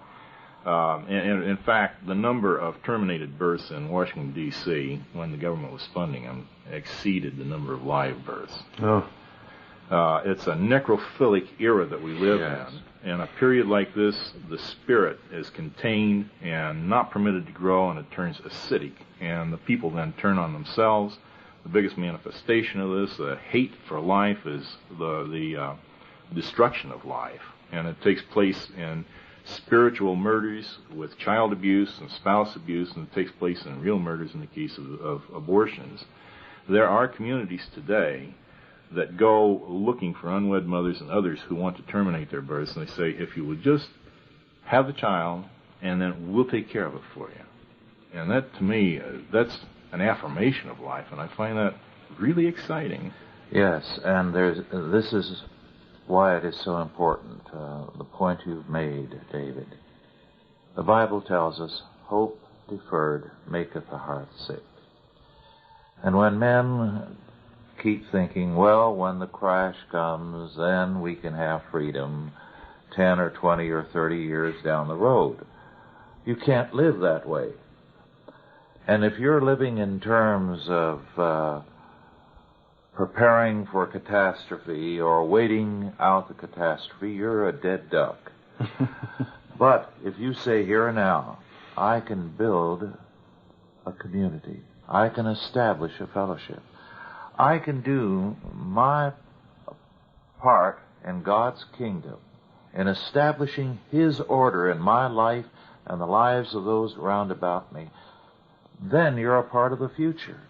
in fact, the number of terminated births in Washington, D.C., when the government was funding them, exceeded the number of live births. Oh. It's a necrophilic era that we live in. In a period like this, the spirit is contained and not permitted to grow, and it turns acidic. And the people then turn on themselves. The biggest manifestation of this, the hate for life, is the destruction of life. And it takes place in spiritual murders with child abuse and spouse abuse, and it takes place in real murders in the case of abortions. There are communities today that go looking for unwed mothers and others who want to terminate their births, and they say, if you would just have the child, and then we'll take care of it for you. And that, to me, that's an affirmation of life, and I find that really exciting. Yes, and this is why it is so important, the point you've made, David. The Bible tells us, hope deferred maketh the heart sick. And when men keep thinking, well, when the crash comes, then we can have freedom 10 or 20 or 30 years down the road, you can't live that way. And if you're living in terms of preparing for catastrophe or waiting out the catastrophe, you're a dead duck. But if you say here and now, I can build a community, I can establish a fellowship, I can do my part in God's kingdom in establishing His order in my life and the lives of those round about me, then you're a part of the future.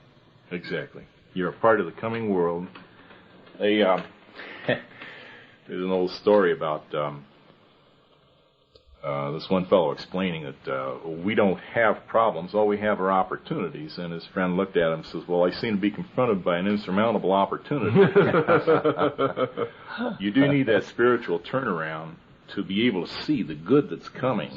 Exactly. You're a part of the coming world. There's an old story about this one fellow explaining that we don't have problems, all we have are opportunities. And his friend looked at him and says, well, I seem to be confronted by an insurmountable opportunity. You do need that spiritual turnaround to be able to see the good that's coming.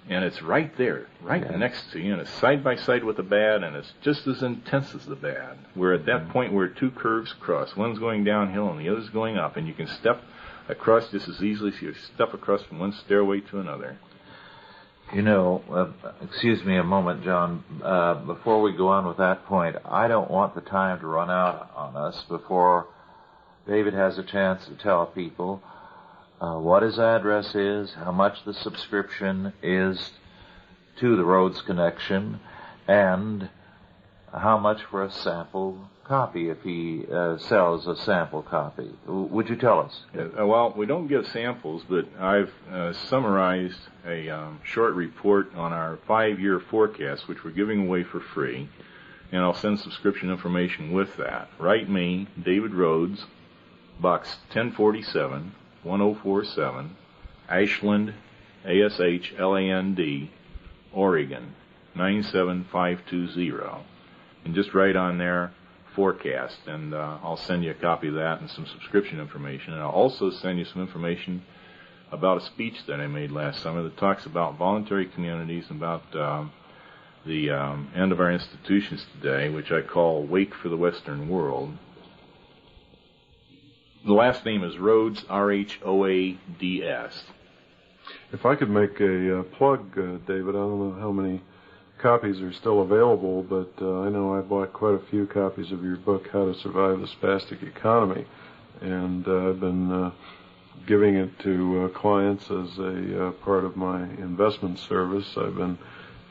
And it's right there, next to you, and it's side by side with the bad, and it's just as intense as the bad. We're at that point where two curves cross. One's going downhill and the other's going up, and you can step across just as easily as you step across from one stairway to another. You know, excuse me a moment, John. Before we go on with that point, I don't want the time to run out on us before David has a chance to tell people what his address is, how much the subscription is to the Rhodes Connection, and how much for a sample copy if he sells a sample copy. Would you tell us? Well, we don't give samples, but I've summarized a short report on our 5-year forecast, which we're giving away for free, and I'll send subscription information with that. Write me, David Rhodes, Box 1047, 1047, Ashland, Ashland, Oregon, 97520. And just write on there, forecast, and I'll send you a copy of that and some subscription information. And I'll also send you some information about a speech that I made last summer that talks about voluntary communities and about the end of our institutions today, which I call Wake for the Western World. The last name is Rhodes, R-H-O-A-D-S. If I could make a plug, David, I don't know how many copies are still available, but I know I bought quite a few copies of your book, How to Survive the Spastic Economy, and I've been giving it to clients as a part of my investment service. I've been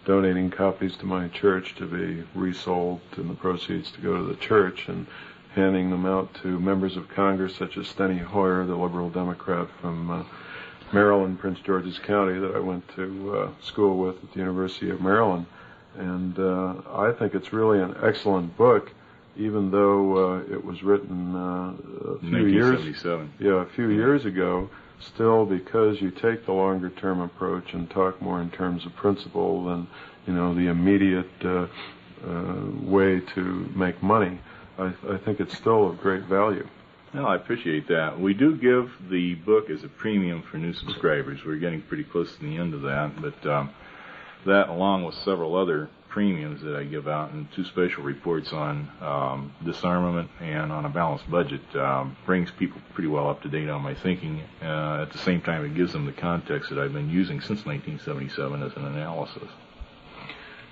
donating copies to my church to be resold and the proceeds to go to the church, and handing them out to members of Congress such as Steny Hoyer, the liberal Democrat from Maryland, Prince George's County, that I went to school with at the University of Maryland. And I think it's really an excellent book, even though it was written a few years ago. Still, because you take the longer-term approach and talk more in terms of principle than, the immediate way to make money, I think it's still of great value. Well, I appreciate that. We do give the book as a premium for new subscribers. We're getting pretty close to the end of that, but that, along with several other premiums that I give out and 2 special reports on disarmament and on a balanced budget, brings people pretty well up to date on my thinking. At the same time, it gives them the context that I've been using since 1977 as an analysis.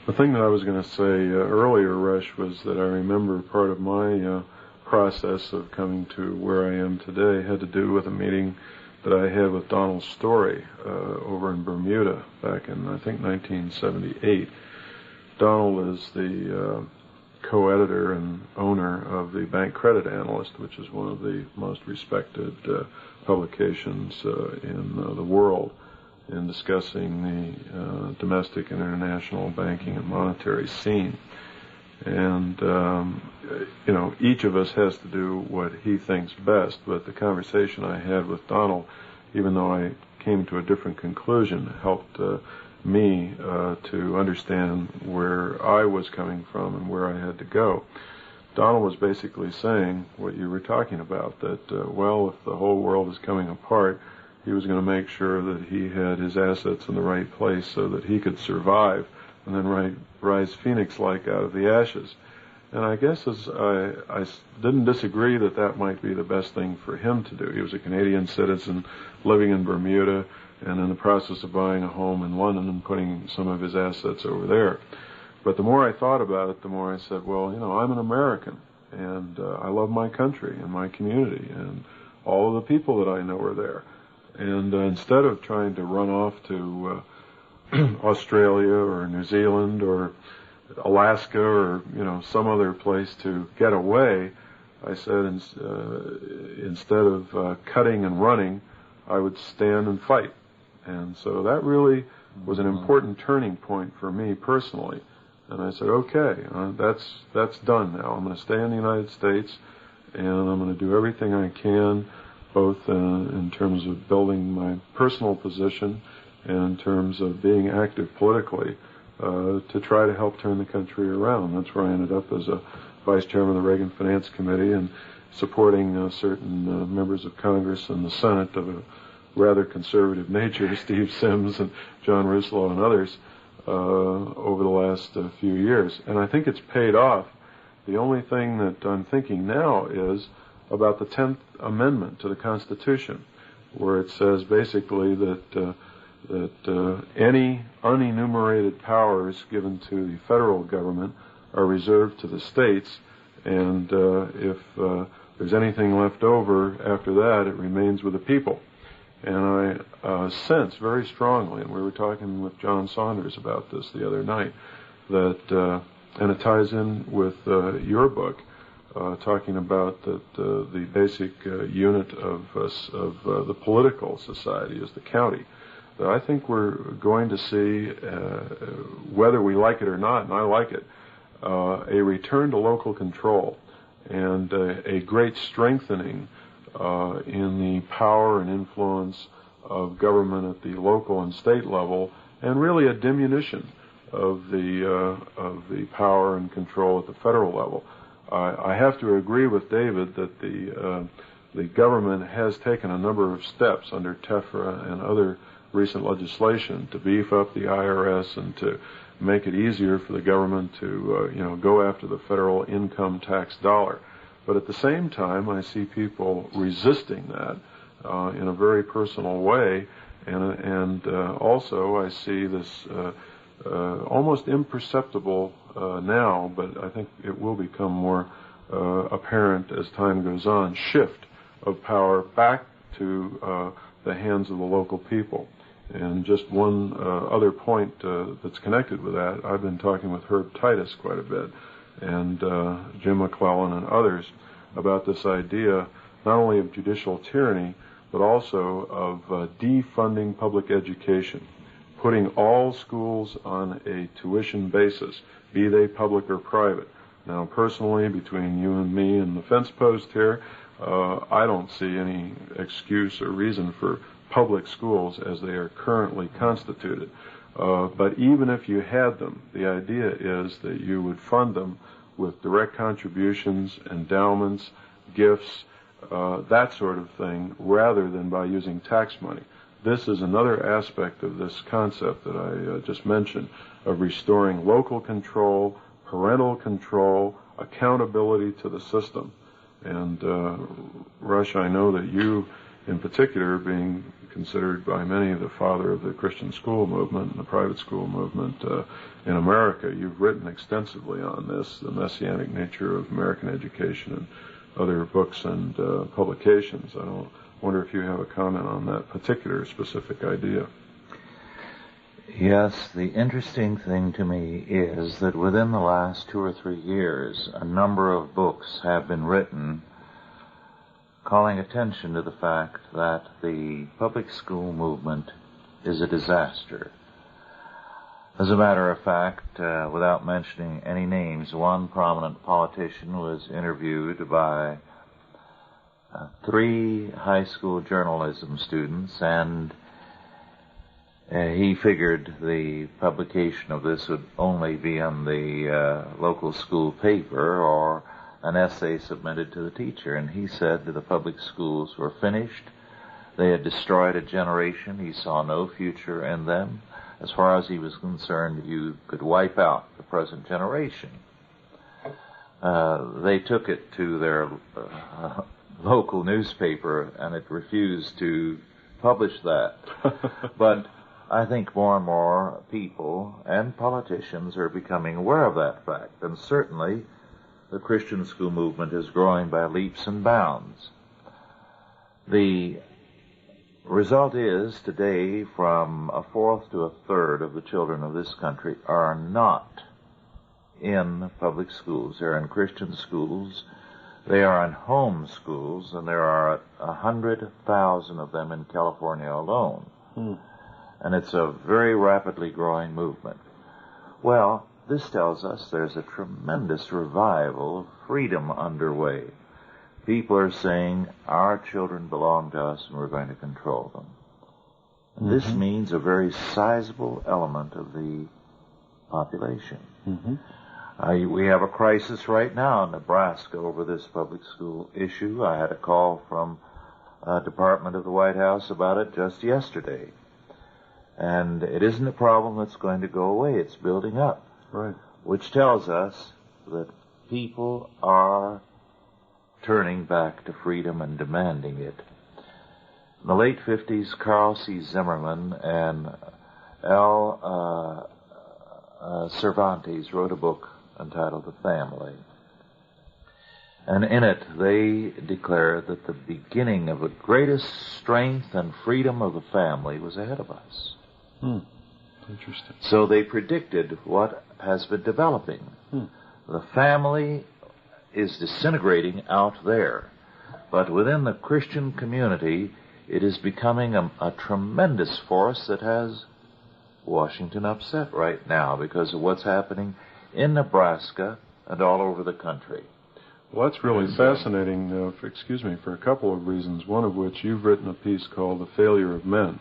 The thing that I was going to say earlier, Rush, was that I remember part of my process of coming to where I am today had to do with a meeting that I had with Donald Story over in Bermuda back in, I think, 1978. Donald is the co-editor and owner of the Bank Credit Analyst, which is one of the most respected publications in the world in discussing the domestic and international banking and monetary scene. And, each of us has to do what he thinks best, but the conversation I had with Donald, even though I came to a different conclusion, helped me to understand where I was coming from and where I had to go. Donald was basically saying what you were talking about, that, if the whole world is coming apart, he was going to make sure that he had his assets in the right place so that he could survive and then rise phoenix-like out of the ashes. And I guess I didn't disagree that might be the best thing for him to do. He was a Canadian citizen living in Bermuda and in the process of buying a home in London and putting some of his assets over there. But the more I thought about it, the more I said, I'm an American, and I love my country and my community, and all of the people that I know are there. And instead of trying to run off to Australia or New Zealand or Alaska or some other place to get away, I said instead of cutting and running, I would stand and fight. And so that really was an important turning point for me personally. And I said, okay, that's done now. I'm going to stay in the United States, and I'm going to do everything I can, both in terms of building my personal position and in terms of being active politically, to try to help turn the country around. That's where I ended up as a vice chairman of the Reagan Finance Committee and supporting certain members of Congress and the Senate of a rather conservative nature, Steve Sims and John Rousseau and others, over the last few years. And I think it's paid off. The only thing that I'm thinking now is about the 10th Amendment to the Constitution, where it says basically that any unenumerated powers given to the federal government are reserved to the states, and if there's anything left over after that, it remains with the people. And I sense very strongly, and we were talking with John Saunders about this the other night, that, and it ties in with your book, talking about that the basic unit of the political society is the county. That I think we're going to see, whether we like it or not, and I like it, a return to local control and a great strengthening in the power and influence of government at the local and state level, and really a diminution of the power and control at the federal level. I have to agree with David that the government has taken a number of steps under TEFRA and other recent legislation to beef up the IRS and to make it easier for the government to go after the federal income tax dollar. But at the same time, I see people resisting that in a very personal way, and also I see this almost imperceptible now, but I think it will become more apparent as time goes on, shift of power back to the hands of the local people. And just one other point that's connected with that, I've been talking with Herb Titus quite a bit, and Jim McClellan and others about this idea not only of judicial tyranny, but also of defunding public education, putting all schools on a tuition basis, be they public or private. Now, personally, between you and me and the fence post here, I don't see any excuse or reason for public schools as they are currently constituted. But even if you had them, the idea is that you would fund them with direct contributions, endowments, gifts, that sort of thing, rather than by using tax money. This is another aspect of this concept that I just mentioned, of restoring local control, parental control, accountability to the system. And Rush, I know that you, in particular, being considered by many the father of the Christian school movement and the private school movement in America, you've written extensively on this, the messianic nature of American education, and other books and publications. I wonder if you have a comment on that particular specific idea. Yes, the interesting thing to me is that within the last 2 or 3 years, a number of books have been written calling attention to the fact that the public school movement is a disaster. As a matter of fact, without mentioning any names, one prominent politician was interviewed by 3 high school journalism students, and he figured the publication of this would only be on the local school paper or an essay submitted to the teacher. And he said that the public schools were finished. They had destroyed a generation. He saw no future in them. As far as he was concerned, you could wipe out the present generation. They took it to their local newspaper, and it refused to publish that. But I think more and more people and politicians are becoming aware of that fact, and certainly the Christian school movement is growing by leaps and bounds. The result is today from 1/4 to 1/3 of the children of this country are not in public schools. They're in Christian schools. They are in home schools, and there are 100,000 of them in California alone. And it's a very rapidly growing movement. Well, this tells us there's a tremendous revival of freedom underway. People are saying, our children belong to us and we're going to control them. And this means a very sizable element of the population. We have a crisis right now in Nebraska over this public school issue. I had a call from a department of the White House about it just yesterday. And it isn't a problem that's going to go away. It's building up. Right. Which tells us that people are turning back to freedom and demanding it. In the late 50s, Carl C. Zimmerman and L. Cervantes wrote a book entitled The Family. And in it, they declared that the beginning of the greatest strength and freedom of the family was ahead of us. Interesting. So they predicted what has been developing. The family is disintegrating out there, but within the Christian community, it is becoming a tremendous force that has Washington upset right now because of what's happening in Nebraska and all over the country. Well, that's really fascinating, for a couple of reasons, one of which you've written a piece called The Failure of Men.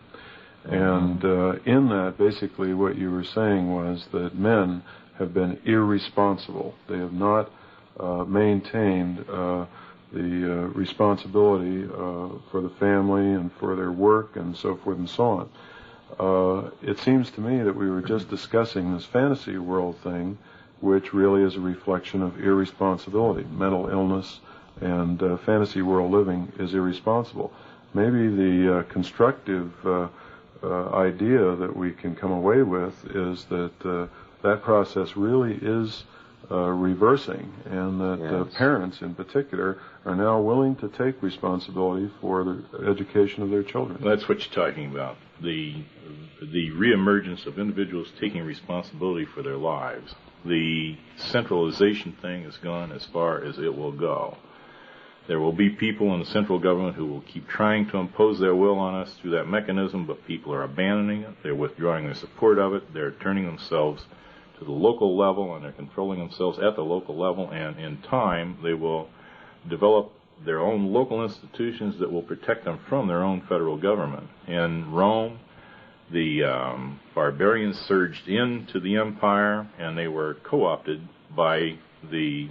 And in that, basically what you were saying was that men have been irresponsible. They have not maintained the responsibility for the family and for their work and so forth and so on. It seems to me that we were just discussing this fantasy world thing, which really is a reflection of irresponsibility. Mental illness and fantasy world living is irresponsible. Maybe the constructive idea that we can come away with is that that process really is reversing, and that parents in particular are now willing to take responsibility for the education of their children. That's what you're talking about. The the reemergence of individuals taking responsibility for their lives. The centralization thing has gone as far as it will go. There will be people in the central government who will keep trying to impose their will on us through that mechanism, but people are abandoning it. They're withdrawing their support of it. They're turning themselves to the local level, and they're controlling themselves at the local level, and in time they will develop their own local institutions that will protect them from their own federal government. In Rome, the barbarians surged into the empire, and they were co-opted by the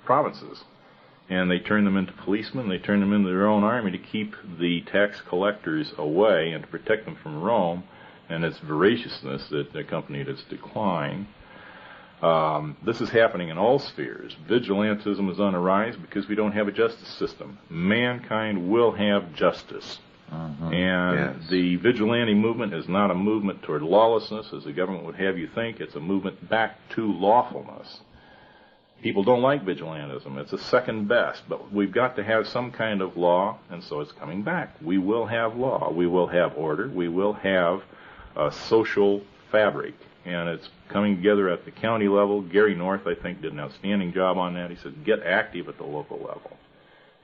provinces. And they turned them into policemen, they turned them into their own army to keep the tax collectors away and to protect them from Rome and its voraciousness that accompanied its decline. This is happening in all spheres. Vigilantism is on the rise because we don't have a justice system. Mankind will have justice. And yes, the vigilante movement is not a movement toward lawlessness, as the government would have you think. It's a movement back to lawfulness. People don't like vigilantism. It's a second best, but we've got to have some kind of law, and so it's coming back. We will have law. We will have order. We will have a social fabric, and it's coming together at the county level. Gary North, I think, did an outstanding job on that. He said, get active at the local level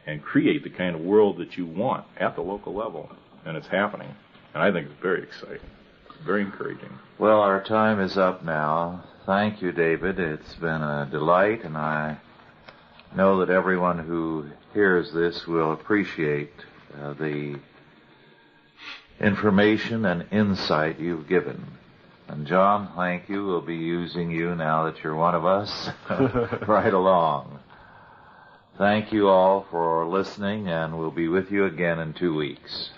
and create the kind of world that you want at the local level, and it's happening. And I think it's very exciting, very encouraging. Well, our time is up now. Thank you, David. It's been a delight, and I know that everyone who hears this will appreciate the information and insight you've given. And John, thank you. We'll be using you now that you're one of us right along. Thank you all for listening, and we'll be with you again in 2 weeks.